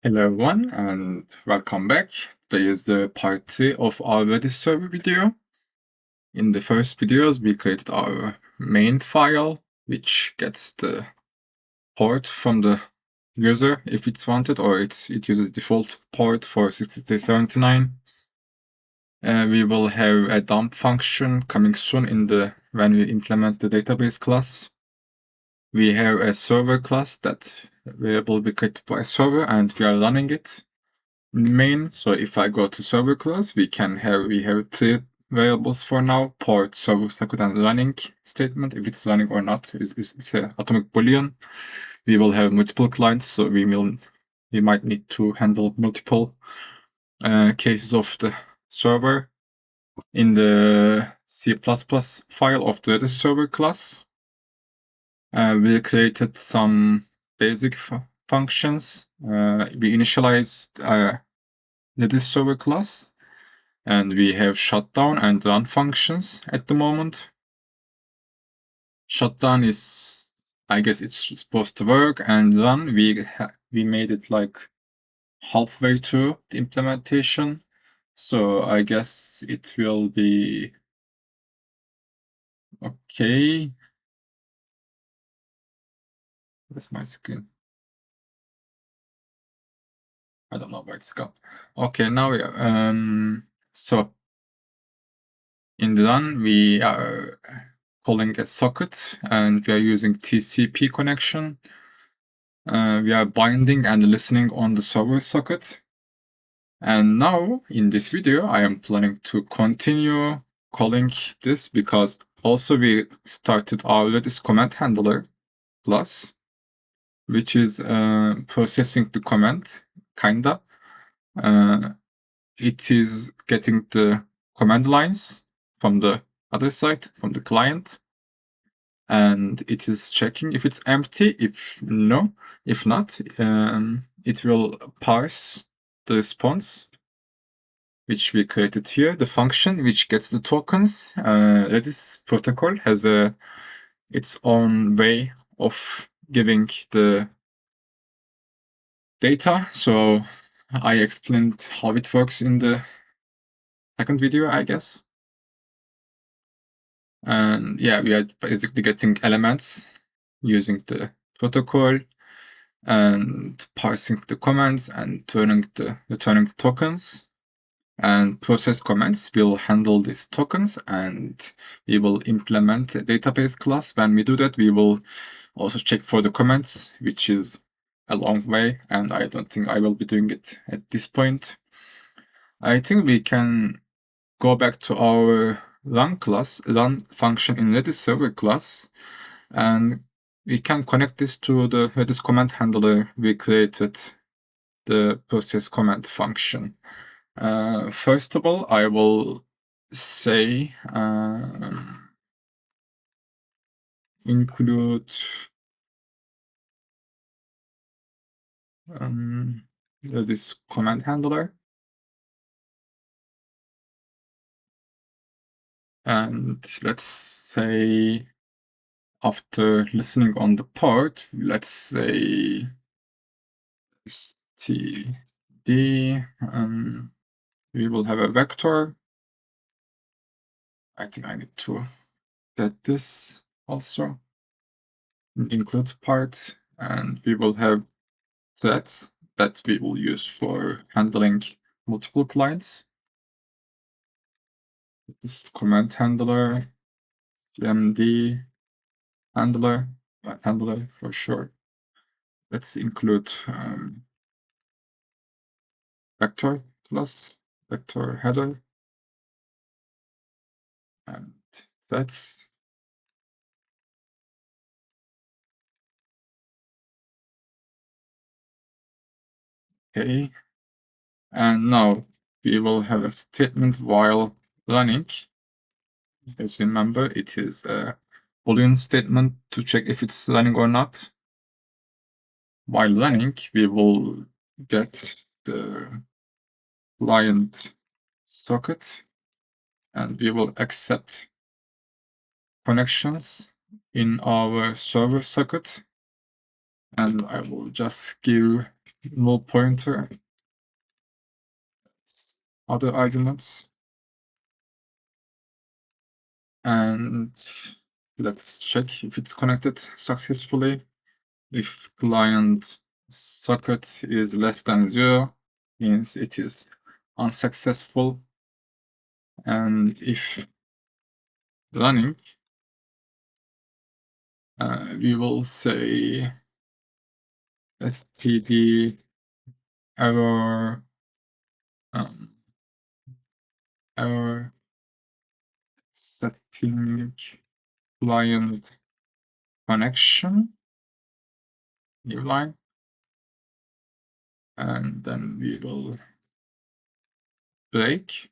Hello everyone and welcome back. Today is the part 3 of our Redis server video. In the first videos we created our main file which gets the port from the user if it's wanted, or it uses default port for 6379. We will have a dump function coming soon when we implement the database class. We have a server class that will be created by a server and we are running it main. So if I go to server class, we have three variables for now: port, server socket, and running statement. If it's running or not, it's an atomic boolean. We will have multiple clients, so we might need to handle multiple cases of the server. In the C++ file of the Redis server class, we created some basic functions. We initialized Redis server class, and we have shutdown and run functions at the moment. Shutdown is, I guess it's supposed to work, and run, we made it like halfway through the implementation, so I guess it will be okay. Where's my screen? I don't know where it's gone. Okay, now we are, so in the run we are calling a socket and we are using TCP connection. We are binding and listening on the server socket. And now in this video, I am planning to continue calling this because also we started our Redis command handler class, which is processing the command, kinda. It is getting the command lines from the other side, from the client, and it is checking if it's empty. If not, it will parse the response, which we created here. The function which gets the tokens. Redis protocol has its own way of giving the data, so I explained how it works in the second video, I guess. And yeah, we are basically getting elements using the protocol and parsing the commands and returning the tokens. And process commands will handle these tokens, and we will implement a database class. When we do that, we will also check for the comments, which is a long way, and I don't think I will be doing it at this point. I think we can go back to our run function in Redis server class, and we can connect this to the Redis command handler we created, the process command function. First of all, I will say include this command handler, and let's say after listening on the port, let's say std, we will have a vector. I think I need to get this also, include part, and we will have threads that we will use for handling multiple clients. This command handler, cmd handler for sure. Let's include vector plus vector header, and that's okay. And now we will have a statement while running. As you remember, it is a boolean statement to check if it's running or not. While running, we will get the client socket, and we will accept connections in our server socket, and I will just give null pointer, other arguments, and let's check if it's connected successfully. If client socket is less than 0, means it is unsuccessful. And if running, we will say std error error setting client connection, new line, and then we will break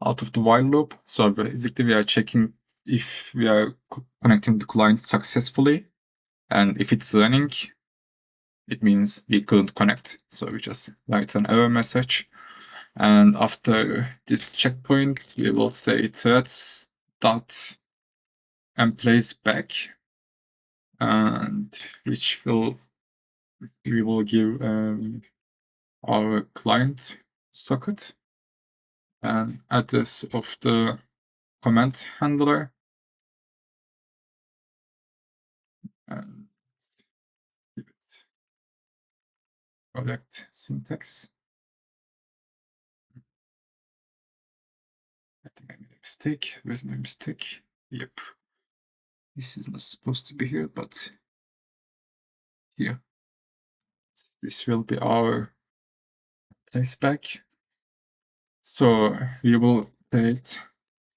out of the while loop. So basically we are checking if we are connecting the client successfully, and if it's running, it means we couldn't connect. So we just write an error message. And after this checkpoint, we will say threads dot emplace back, and which we will give our client socket and address of the comment handler, and give it correct syntax. I think I made a mistake. Where's my mistake? Yep. This is not supposed to be here, but here. This will be our place back. So we will create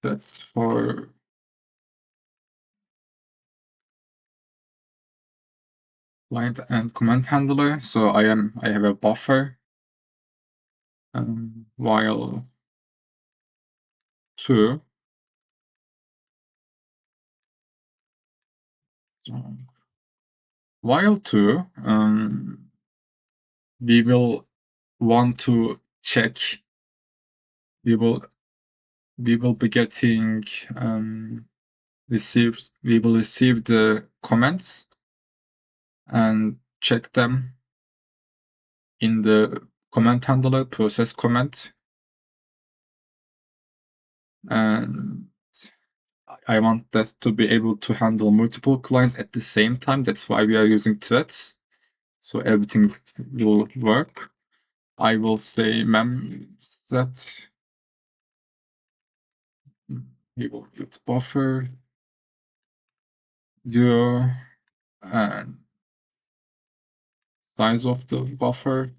that's for client and command handler. So I have a buffer while two. So while two, we will want to check. We will be getting we will receive the comments and check them in the comment handler, process comment. And I want that to be able to handle multiple clients at the same time. That's why we are using threads. So everything will work. I will say mem set. We will put buffer 0 and size of the buffer.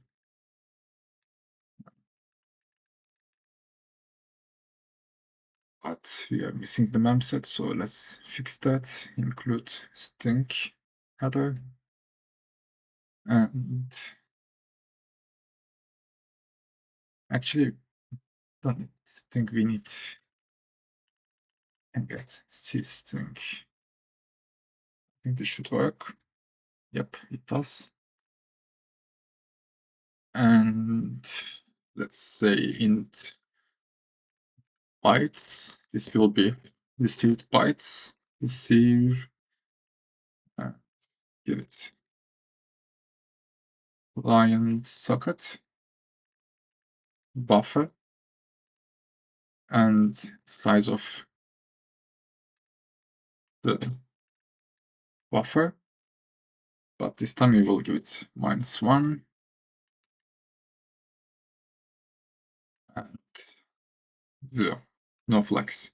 But we are missing the mem set, so let's fix that. Include string header. And actually, don't think we need and get C string. I think this should work. Yep, it does. And let's say int bytes. This will be received bytes. Receive. Give it client socket buffer and size of the buffer. But this time we will give it -1 and 0. No flex.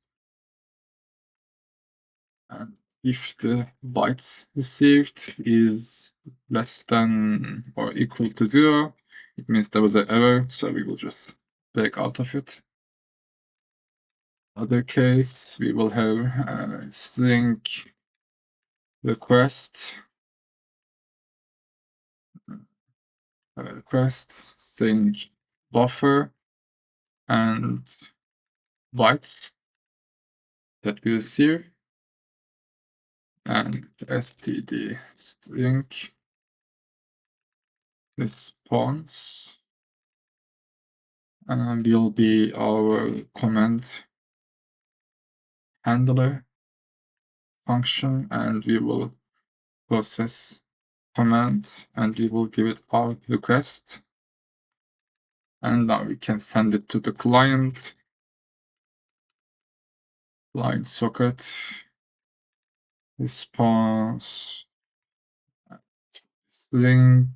And if the bytes received is less than or equal to 0, it means there was an error, so we will just break out of it. Other case, we will have string request string buffer and bytes that we receive, and std string response will be our command handler function, and we will process command, and we will give it our request. And now we can send it to the client socket, response, string,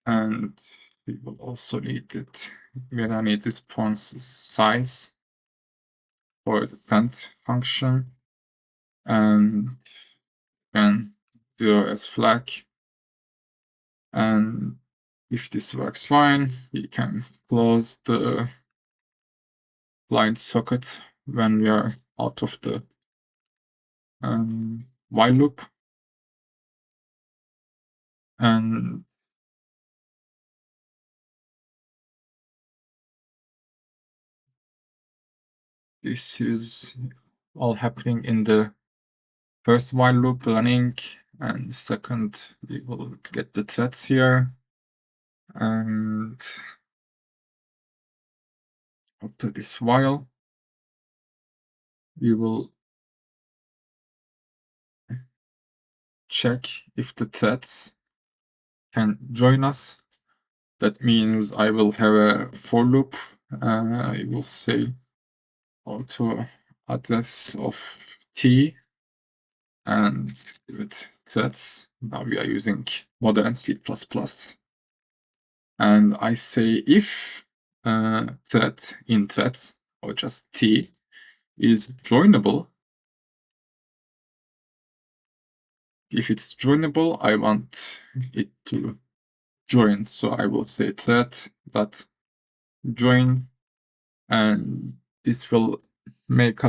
and we will also need it. We will need response size for the send function, and then 0 as flag. And if this works fine, we can close the client socket when we are out of the while loop. And this is all happening in the first while loop running, and second we will get the threads here. And after this while, we will check if the threads can join us. That means I will have a for loop. I will say auto address of t and give it threads. Now we are using modern C++. And I say if thread in threads, or just t, is joinable. If it's joinable, I want it to join. So I will say thread.join, and this will make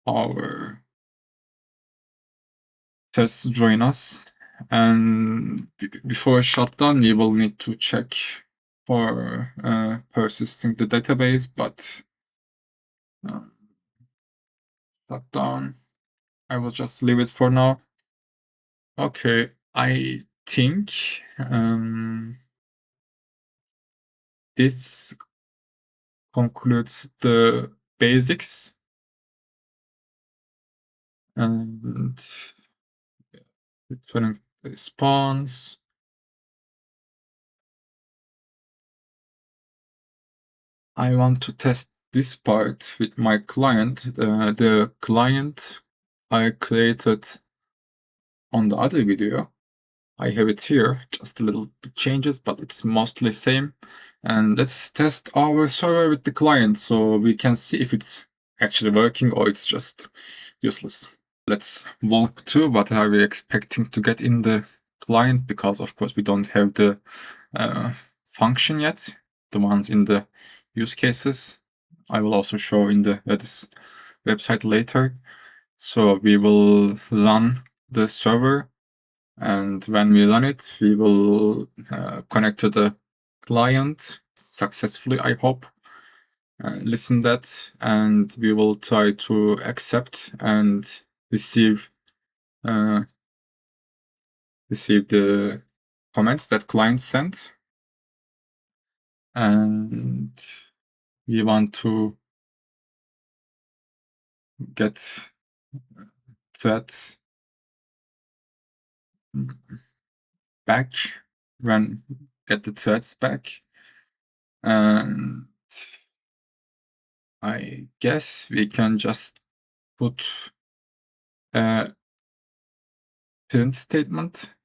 our threads join us. And before shutdown, we will need to check for persisting the database, but shutdown, I will just leave it for now. Okay, I think this concludes the basics. And returning response. I want to test this part with my client. The client I created on the other video, I have it here, just a little bit changes, but it's mostly same. And let's test our server with the client so we can see if it's actually working or it's just useless. Let's walk through what are we expecting to get in the client, because of course we don't have the function yet, the ones in the use cases. I will also show in the Redis website later. So we will run the server, and when we run it, we will connect to the client successfully, I hope. Listen that, and we will try to accept and receive the comments that client sent. And we want to get that back get the threads back. And I guess we can just put a print statement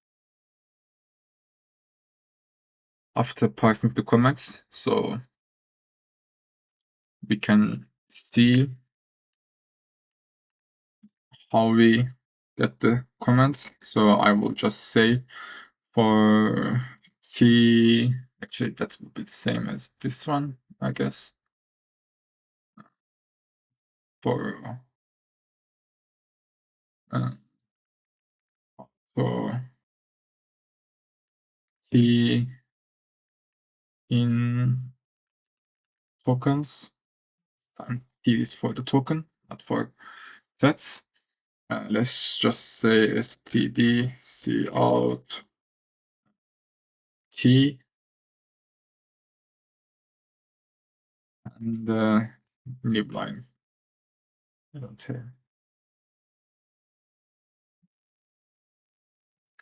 after parsing the comments, so we can see how we get the comments. So I will just say for t, actually that would be the same as this one, I guess. For t in tokens, and t is for the token, not for threads. Let's just say std cout t, and new line. I don't have.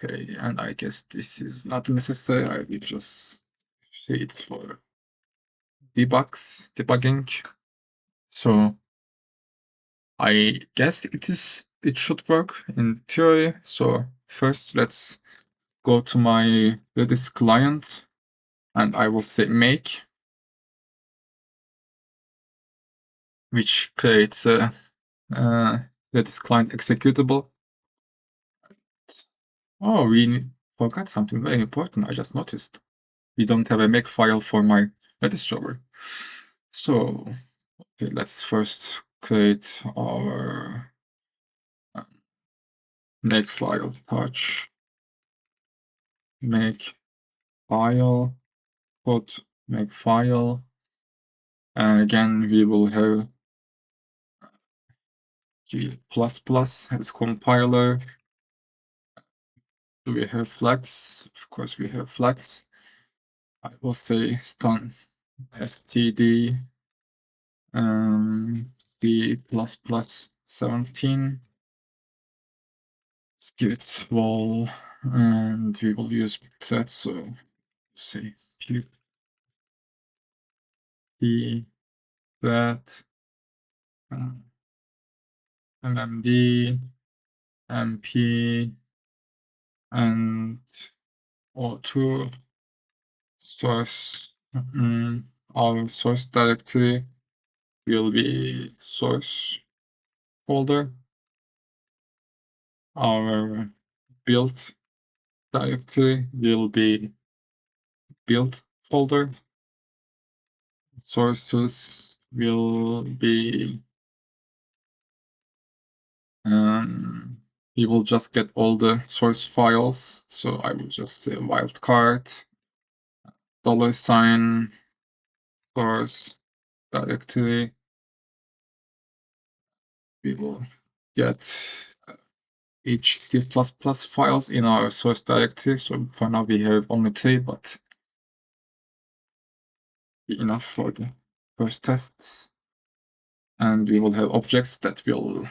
Okay, and I guess this is not necessary. I will just say it's for debugging. So I guess it should work in theory. So first let's go to my Redis client and I will say make, which creates a Redis client executable. Oh, we forgot something very important. I just noticed. We don't have a Makefile for my Redis server. So okay, let's first create our Makefile touch Makefile put Makefile. And again, we will have G++ as compiler. Do we have flags? Of course, we have flags. I will say stun std C++ 17. Let's give it wall, and we will use that. So say p that mmd mp and o2 source. Our source directory will be source folder. Our build directory will be build folder. Sources will be we will just get all the source files. So I will just say wildcard $, source directory. We will get each C++ files in our source directory. So for now we have only 3, but enough for the first tests. And we will have objects that will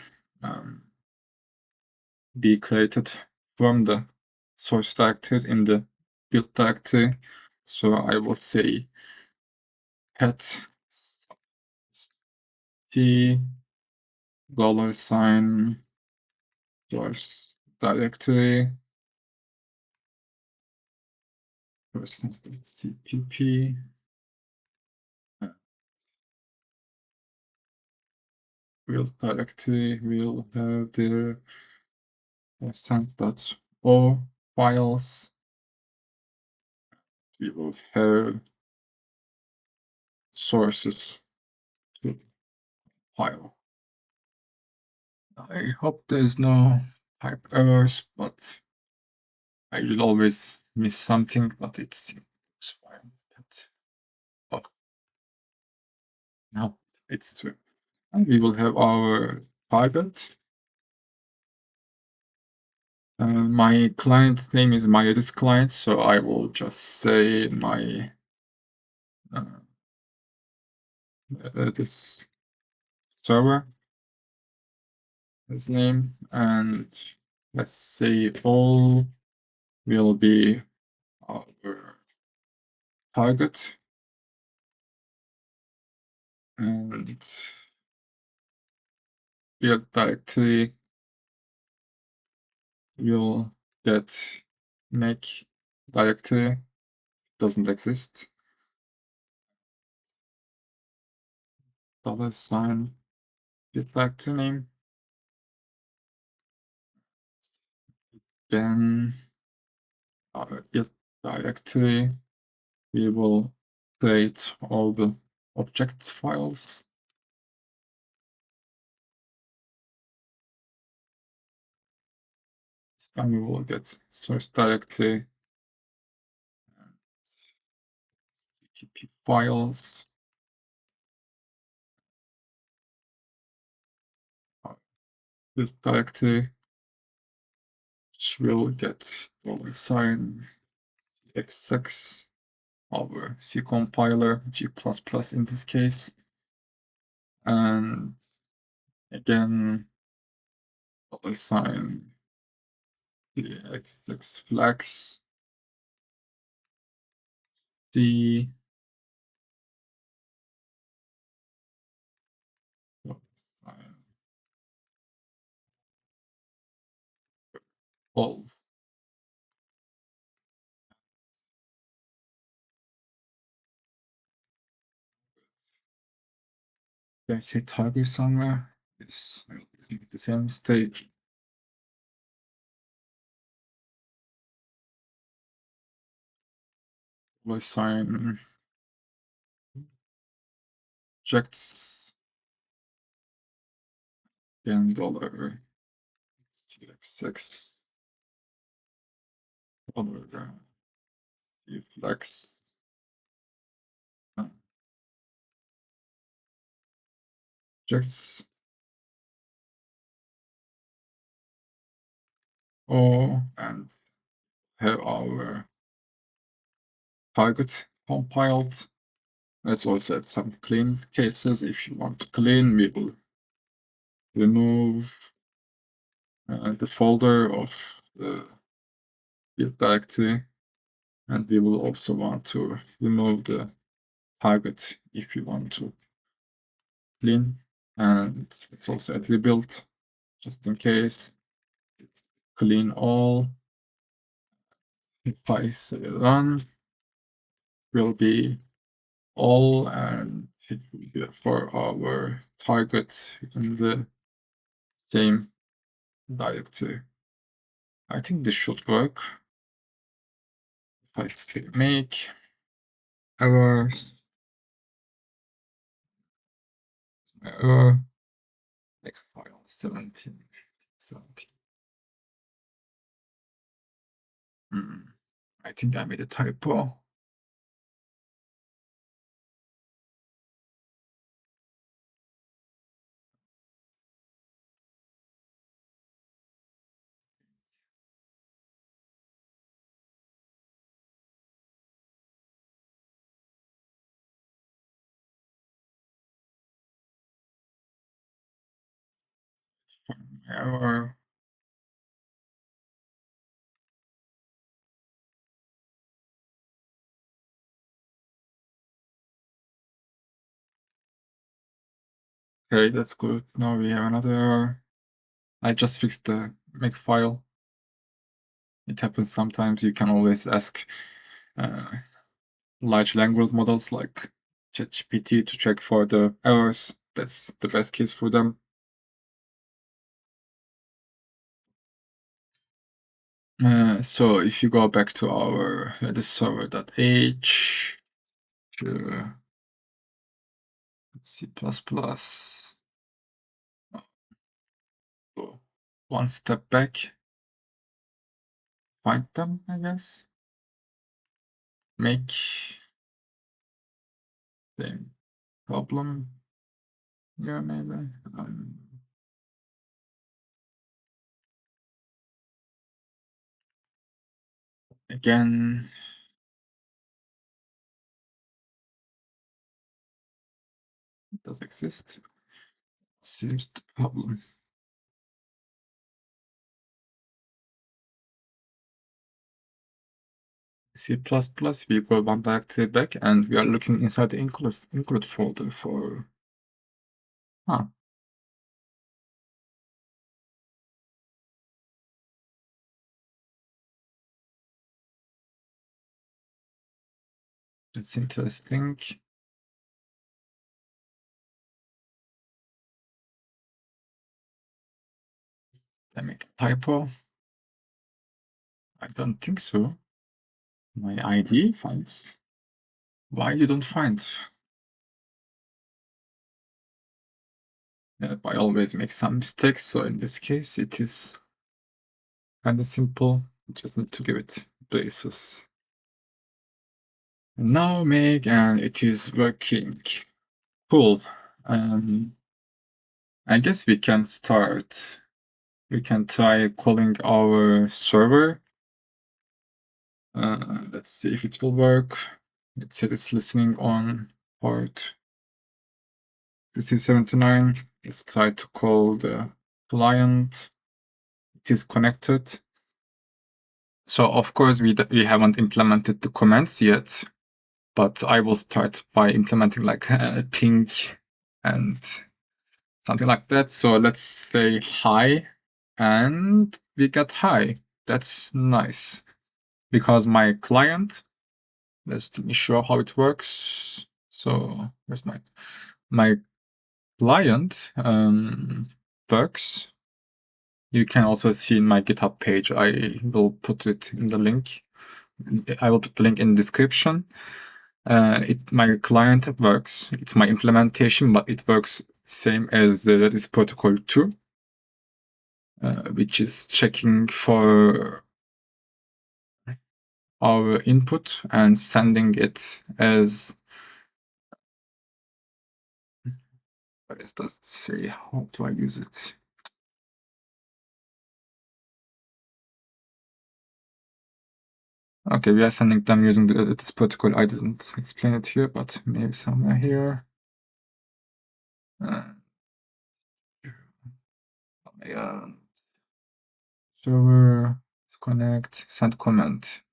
be created from the source directories in the build directory. So I will say pet $, source directory %cpp build directory will have the %.o files. We will have sources to file. I hope there's no type errors, but I will always miss something, but it seems fine. Oh, no, it's true. And we will have our target. My client's name is my Redis Client, so I will just say my Redis Server his name, and let's say all will be our target, and build directory will get make directory doesn't exist. $, build directory name. Then our build directory, we will create all the object files. This time we will get source directory, cpp files, build directory, which will get $xx, our C compiler, G++ in this case, and again $, x flags d all. Did I say tiger somewhere? Yes, I make the same mistake. Will sign objects again dollar $6 dollar flex objects and have our target compiled. Let's also add some clean cases. If you want to clean, we will remove the folder of the build directory, and we will also want to remove the target if you want to clean. And let's also add rebuild just in case. Clean all. If I say run, will be all, and it will be for our target in the same directory. I think this should work. If I say make error Makefile 17. I think I made a typo. Error. Okay, that's good. Now we have another error. I just fixed the Makefile. It happens sometimes. You can always ask large language models like ChatGPT to check for the errors. That's the best case for them. So if you go back to our RedisServer.h, C++, go one step back, find them, I guess. Make same problem. Yeah, maybe. Again. It does exist. Seems the problem. C++, we go one directory back, and we are looking inside the include folder for. That's interesting. I make a typo. I don't think so. My ID finds. Why you don't find? I always make some mistakes, so in this case it is kind of simple. You just need to give it braces. Now make, and it is working. Cool. I guess we can start. We can try calling our server. Let's see if it will work. Let's say it's listening on port 1679. Let's try to call the client. It is connected. So of course we haven't implemented the comments yet, but I will start by implementing like ping and something like that. So let's say hi, and we got hi. That's nice because my client. Let me show how it works. So where's my client works. You can also see in my GitHub page. I will put it in the link. I will put the link in the description. My client works. It's my implementation, but it works same as the Redis protocol 2, which is checking for our input and sending it as. What does it say? How do I use it? Okay, we are sending them using this protocol. I didn't explain it here, but maybe somewhere here. Server, connect, send comment.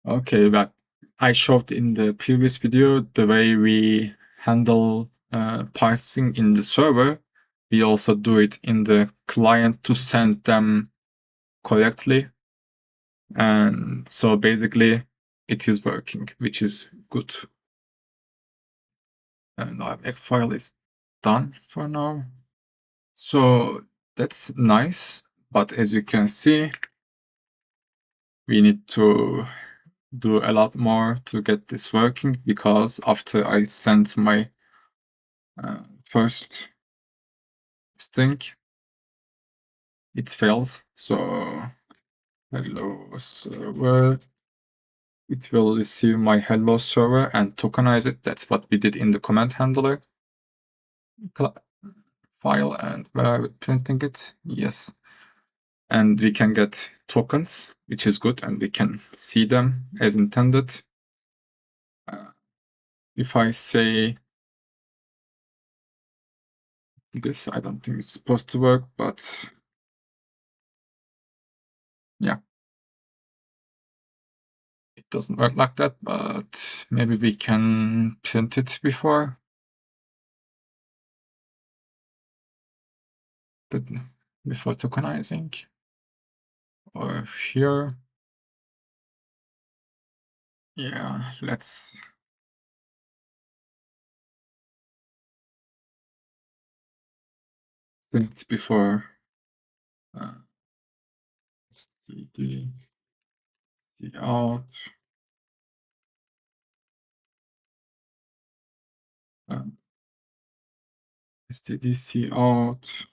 Okay, but I showed in the previous video the way we handle parsing in the server. We also do it in the client to send them correctly. And so basically it is working, which is good. And our Makefile is done for now. So that's nice. But as you can see, we need to do a lot more to get this working, because after I sent my first string, it fails. So hello server, it will receive my hello server and tokenize it. That's what we did in the command handler file, and where are we printing it? Yes. And we can get tokens, which is good, and we can see them as intended. If I say this, I don't think it's supposed to work, but yeah, it doesn't work like that, but maybe we can print it before tokenizing, or here. Yeah, let's print before std out. stdc out,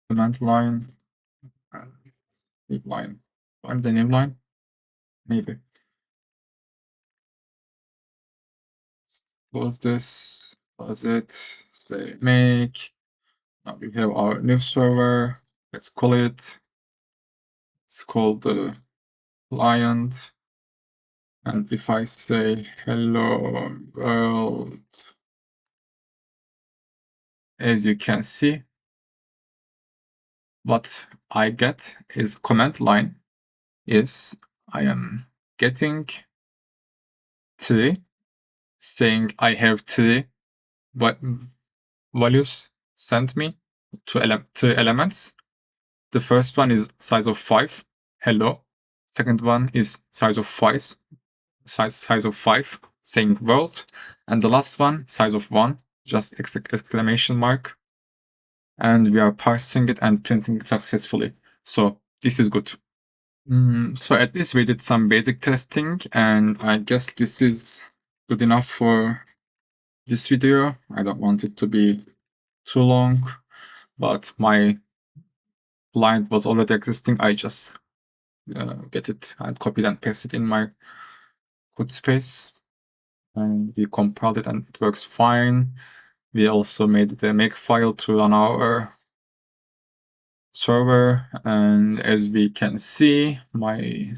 command line, name line, and the name line, maybe. Close this, close it, say make. Now we have our new server. Let's call it. It's called the client. And if I say hello world, as you can see, what I get is command line is I am getting 3, saying I have 3 values sent me, 3 elements. The first one is size of 5, hello. Second one is size of 5, size of 5, saying world. And the last one, size of 1, just exclamation mark. And we are parsing it and printing it successfully. So this is good. So at least we did some basic testing, and I guess this is good enough for this video. I don't want it to be too long, but my client was already existing. I just get it and copy it and paste it in my code space. And we compiled it and it works fine. We also made the Makefile to run our server, and as we can see, my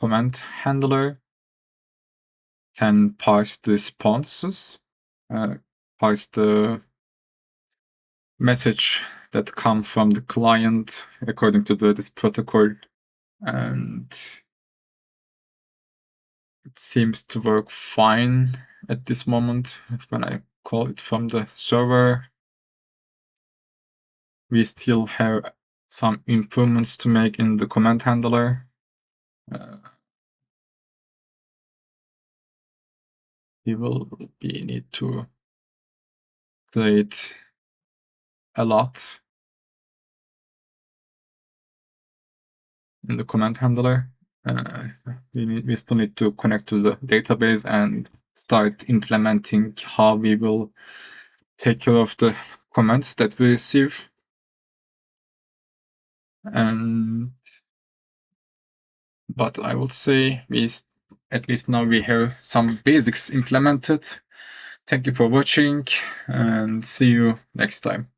command handler can parse the responses, parse the message that come from the client according to this protocol, and it seems to work fine at this moment. When I call it from the server, we still have some improvements to make in the command handler. We will need to create a lot in the command handler. We still need to connect to the database and start implementing how we will take care of the commands that we receive. But I would say at least now we have some basics implemented. Thank you for watching and see you next time.